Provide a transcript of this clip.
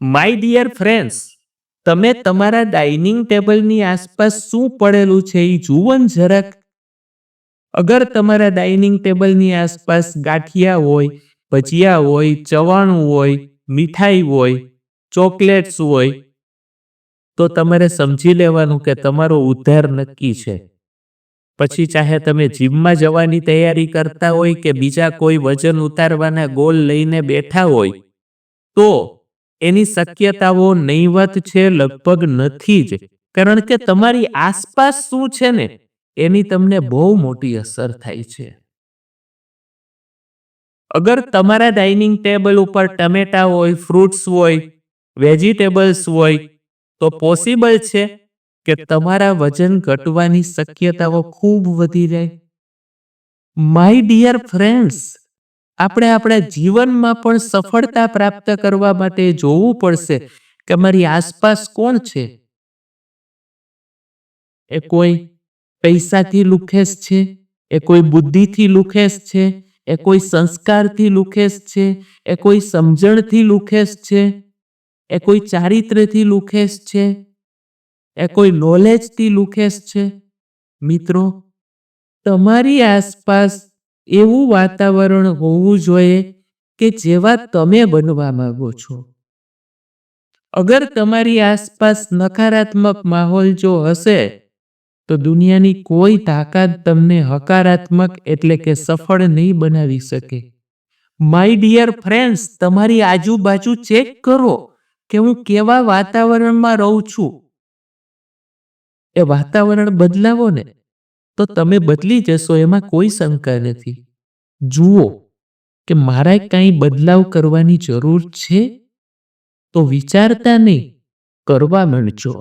My dear friends, તમે તમારા dining ટેબલની આસપાસ શું પડેલું છે એ જુઓ ને જરાક. અગર તમારા ડાઇનિંગ ટેબલની આસપાસ ગાંઠિયા હોય, ભજીયા હોય, ચવાણું હોય, મીઠાઈ હોય, ચોકલેટ્સ હોય, તો તમારે સમજી લેવાનું કે તમારો ઉદ્ધાર નક્કી છે. પછી ચાહે તમે જીમમાં જવાની તૈયારી કરતા હોય કે બીજા કોઈ વજન ઉતારવાના ગોલ લઈને બેઠા હોય, તો એની શક્યતાઓ નહીવત છે, લગભગ નથી જ. કારણ કે તમારી આસપાસ શું છે ને એની તમને બહુ મોટી અસર થાય છે. અગર તમારા ડાઇનિંગ ટેબલ ઉપર ટમેટા હોય, ફ્રૂટ્સ હોય, વેજીટેબલ્સ હોય, તો પોસિબલ છે કે તમારા વજન ઘટવાની શક્યતાઓ ખૂબ વધી જાય. માય ડિયર ફ્રેન્ડ્સ, આપણે આપણા જીવનમાં પણ સફળતા પ્રાપ્ત કરવા માટે જોવું પડશે કે મારી આસપાસ કોણ છે. એ કોઈ પૈસાથી લુખેસ છે, એ કોઈ બુદ્ધિથી લુખેસ છે, એ કોઈ સંસ્કારથી લુખેસ છે, એ કોઈ સમજણથી લુખેસ છે, એ કોઈ ચારિત્ર્યથી લુખેસ છે, એ કોઈ નોલેજથી લુખેસ છે. મિત્રો, તમારી આસપાસ એવું વાતાવરણ હોવું જોઈએ કે જેવા તમે બનવા માંગો છો. અગર તમારી આસપાસ નકારાત્મક માહોલ જો હશે, તો દુનિયાની કોઈ તાકાત તમને હકારાત્મક એટલે કે સફળ નહીં બનાવી શકે. માય ડિયર ફ્રેન્ડ્સ, તમારી આજુબાજુ ચેક કરો કે હું કેવા વાતાવરણમાં રહું છું. એ વાતાવરણ બદલાવો ને તો તમે બદલી જશો, એમાં કોઈ શંકા નથી. જુઓ કે મારે કંઈ બદલાવ કરવાની જરૂર છે, તો વિચારતા નહીં, કરવા માંડજો.